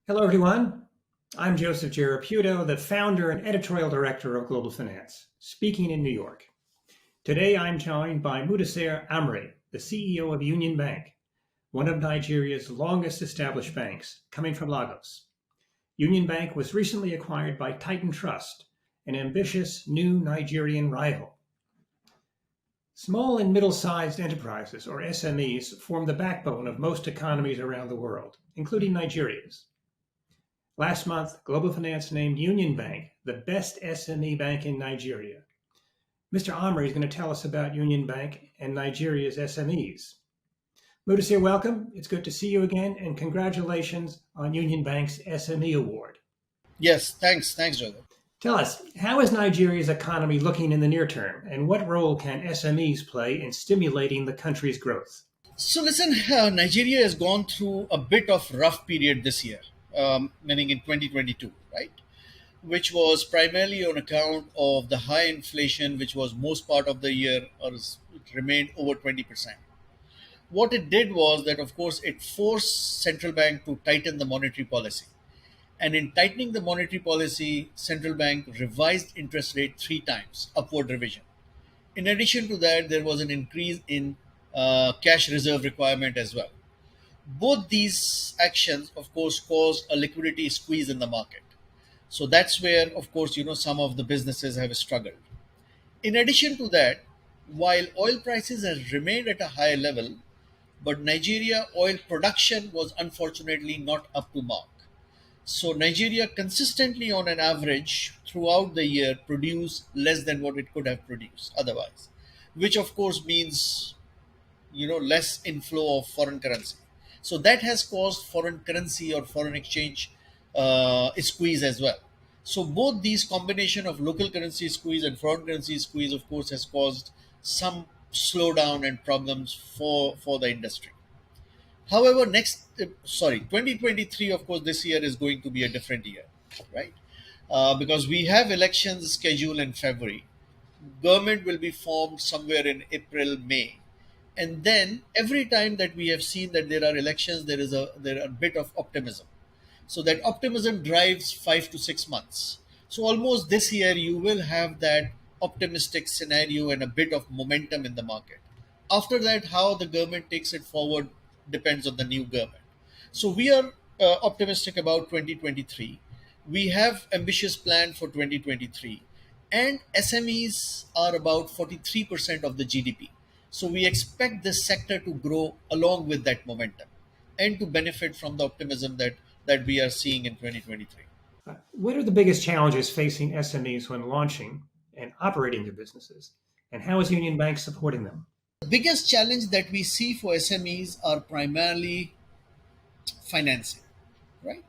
Hello, everyone. I'm Joseph Giarraputo, the founder and editorial director of Global Finance, speaking in New York. Today, I'm joined by Mudassir Amray, the CEO of Union Bank, one of Nigeria's longest established banks, coming from Lagos. Union Bank was recently acquired by Titan Trust, an ambitious new Nigerian rival. Small and middle sized enterprises, or SMEs, form the backbone of most economies around the world, including Nigeria's. Last month, Global Finance named Union Bank the best SME bank in Nigeria. Mr. Amri is going to tell us about Union Bank and Nigeria's SMEs. Mudassir, welcome. It's good to see you again, and congratulations on Union Bank's SME Award. Yes, thanks, Joseph. Tell us, how is Nigeria's economy looking in the near term, and what role can SMEs play in stimulating the country's growth? So listen, Nigeria has gone through a bit of rough period this year, meaning in 2022, right? Which was primarily on account of the high inflation, which was most part of the year, it remained over 20%. What it did was that, of course, it forced central bank to tighten the monetary policy. And in tightening the monetary policy, central bank revised interest rate three times, upward revision. In addition to that, there was an increase in cash reserve requirement as well. Both these actions, of course, caused a liquidity squeeze in the market. So that's where, of course, some of the businesses have struggled. In addition to that, while oil prices have remained at a higher level, but Nigeria oil production was unfortunately not up to mark. So Nigeria consistently, on an average, throughout the year, produced less than what it could have produced otherwise, which of course means less inflow of foreign currency. So that has caused foreign currency or foreign exchange squeeze as well. So both these combination of local currency squeeze and foreign currency squeeze, of course, has caused some slowdown and problems for the industry. However, 2023, of course, this year is going to be a different year, right? Because we have elections scheduled in February. Government will be formed somewhere in April, May, and then every time that we have seen that there are elections, there are a bit of optimism. So that optimism drives 5 to 6 months. So almost this year you will have that optimistic scenario and a bit of momentum in the market. After that, how the government takes it forward depends on the new government. So we are optimistic about 2023. We have ambitious plan for 2023, and SMEs are about 43% of the GDP. So we expect this sector to grow along with that momentum and to benefit from the optimism that we are seeing in 2023. What are the biggest challenges facing SMEs when launching and operating their businesses, and how is Union Bank supporting them? The biggest challenge that we see for SMEs are primarily financing, right?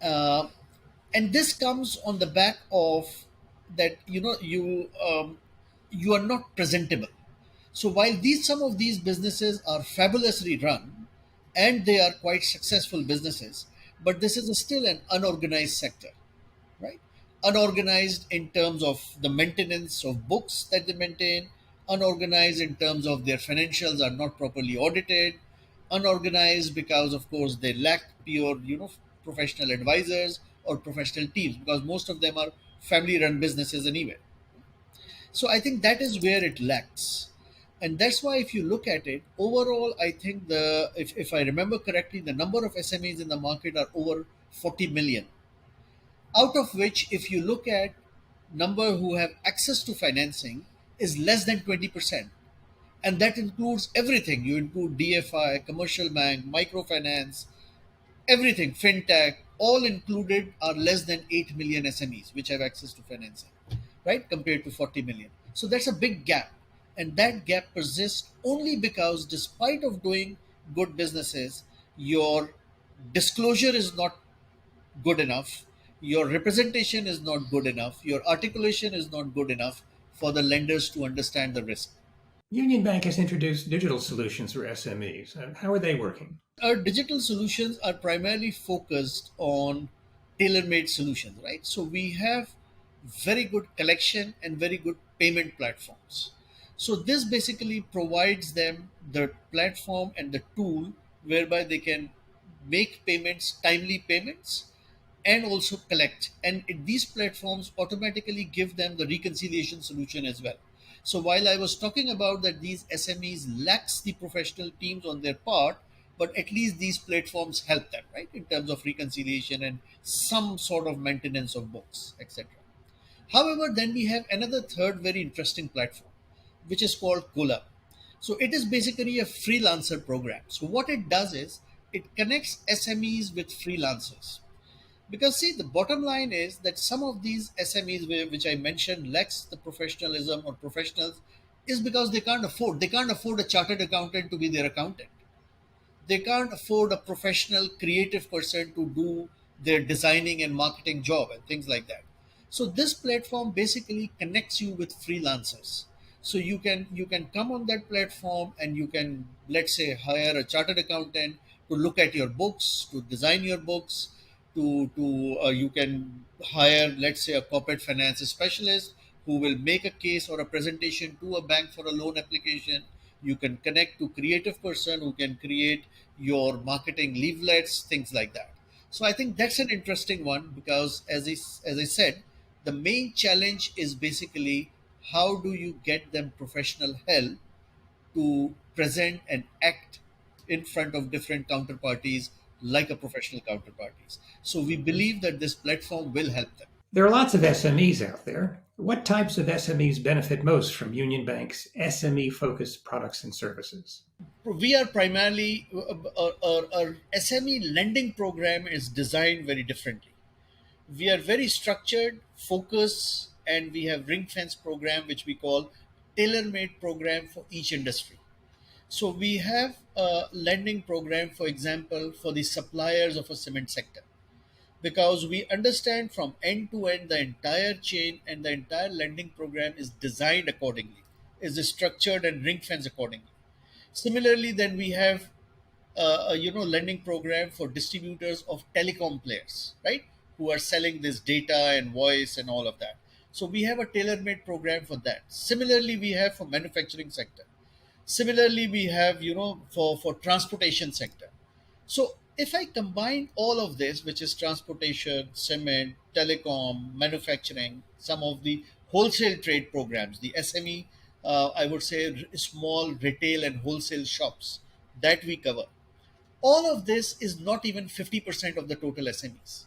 Uh, and this comes on the back of that you are not presentable. So while these some of these businesses are fabulously run and they are quite successful businesses, but this is still an unorganized sector, right? Unorganized in terms of the maintenance of books that they maintain, unorganized in terms of their financials are not properly audited, unorganized because, of course, they lack pure, professional advisors or professional teams because most of them are family run businesses anyway. So I think that is where it lacks. And that's why if you look at it overall, I think if I remember correctly, the number of SMEs in the market are over 40 million, out of which if you look at number who have access to financing is less than 20%, and that includes everything. You include DFI, commercial bank, microfinance, everything, fintech, all included are less than 8 million SMEs which have access to financing, right, compared to 40 million. So that's a big gap, and that gap persists only because despite of doing good businesses, your disclosure is not good enough, your representation is not good enough, your articulation is not good enough for the lenders to understand the risk. Union Bank has introduced digital solutions for SMEs. How are they working? Our digital solutions are primarily focused on tailor-made solutions, right? So we have very good collection and very good payment platforms. So this basically provides them the platform and the tool whereby they can make payments, timely payments, and also collect. And these platforms automatically give them the reconciliation solution as well. So while I was talking about that these SMEs lacks the professional teams on their part, but at least these platforms help them, right, in terms of reconciliation and some sort of maintenance of books, etc. However, then we have another third very interesting platform, which is called Cola. So it is basically a freelancer program. So what it does is it connects SMEs with freelancers. Because see, the bottom line is that some of these SMEs, which I mentioned, lacks the professionalism or professionals, is because they can't afford a chartered accountant to be their accountant. They can't afford a professional creative person to do their designing and marketing job and things like that. So this platform basically connects you with freelancers. So you can come on that platform and you can, let's say, hire a chartered accountant to look at your books, to design your books, to you can hire, let's say, a corporate finance specialist who will make a case or a presentation to a bank for a loan application. You can connect to creative person who can create your marketing leaflets, things like that. So I think that's an interesting one because as I said, the main challenge is basically how do you get them professional help to present and act in front of different counterparties like a professional counterparties. So we believe that this platform will help them. There are lots of SMEs out there. What types of SMEs benefit most from Union Bank's SME focused products and services? We are primarily our SME lending program is designed very differently. We are very structured, focused, and we have ring fence program which we call tailor made program for each industry. So we have a lending program, for example, for the suppliers of a cement sector, because we understand from end to end the entire chain, and the entire lending program is designed accordingly, is structured and ring fence accordingly. Similarly, then we have lending program for distributors of telecom players, right, who are selling this data and voice and all of that. So we have a tailor-made program for that. Similarly, we have for manufacturing sector. Similarly, we have for transportation sector. So if I combine all of this, which is transportation, cement, telecom, manufacturing, some of the wholesale trade programs, the SME, I would say small retail and wholesale shops that we cover, all of this is not even 50% of the total SMEs.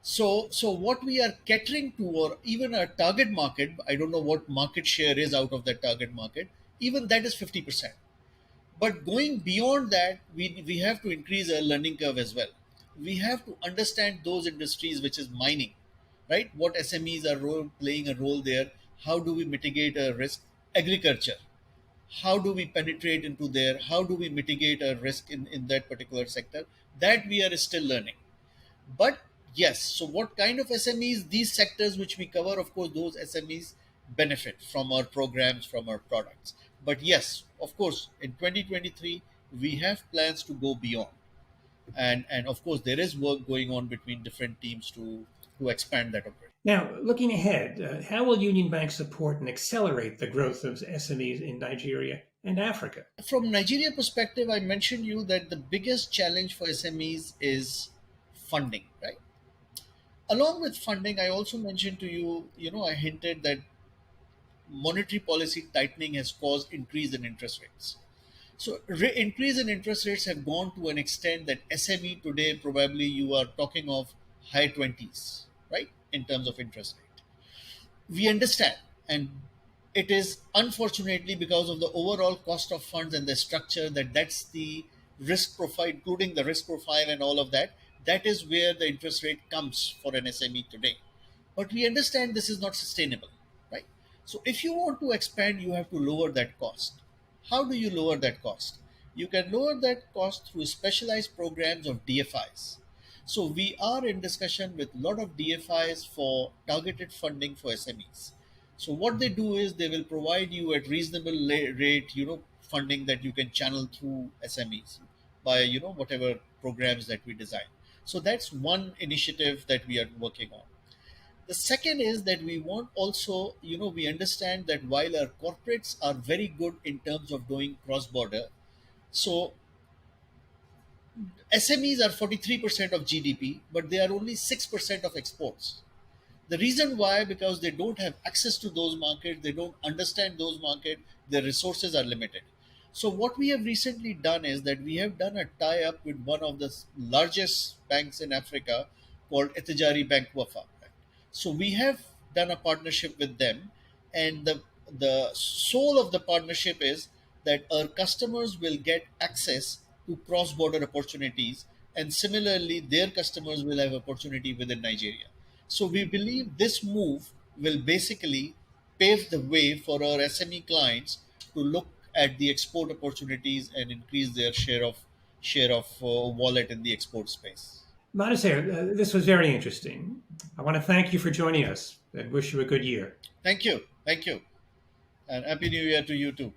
So what we are catering to, or even our target market, I don't know what market share is out of that target market, even that is 50%. But going beyond that, we have to increase our learning curve as well. We have to understand those industries, which is mining, right? What SMEs are playing a role there. How do we mitigate a risk? Agriculture. How do we penetrate into there? How do we mitigate a risk in that particular sector? That we are still learning. But yes, so what kind of SMEs, these sectors which we cover, of course, those SMEs benefit from our programs, from our products. But yes, of course, in 2023, we have plans to go beyond. And of course, there is work going on between different teams to expand that operation. Now, looking ahead, how will Union Bank support and accelerate the growth of SMEs in Nigeria and Africa? From Nigeria perspective, I mentioned you that the biggest challenge for SMEs is funding, right? Along with funding, I also mentioned to you, I hinted that monetary policy tightening has caused increase in interest rates. So increase in interest rates have gone to an extent that SME today probably you are talking of high 20s, right, in terms of interest rate. We understand, and it is unfortunately because of the overall cost of funds and the structure that's the risk profile, including the risk profile and all of that. That is where the interest rate comes for an SME today. But we understand this is not sustainable, right? So if you want to expand, you have to lower that cost. How do you lower that cost? You can lower that cost through specialized programs of DFIs. So we are in discussion with a lot of DFIs for targeted funding for SMEs. So what they do is they will provide you at reasonable rate, funding that you can channel through SMEs by whatever programs that we design. So that's one initiative that we are working on. The second is that we want also, we understand that while our corporates are very good in terms of doing cross border, so SMEs are 43% of GDP, but they are only 6% of exports. The reason why, because they don't have access to those markets, they don't understand those markets, their resources are limited. So what we have recently done is that we have done a tie up with one of the largest banks in Africa called Etijari Bank Wafa. So we have done a partnership with them, and the soul of the partnership is that our customers will get access to cross border opportunities, and similarly their customers will have opportunity within Nigeria. So we believe this move will basically pave the way for our SME clients to look at the export opportunities and increase their share of wallet in the export space. Mudassir, this was very interesting. I want to thank you for joining us and wish you a good year. Thank you, and happy New Year to you too.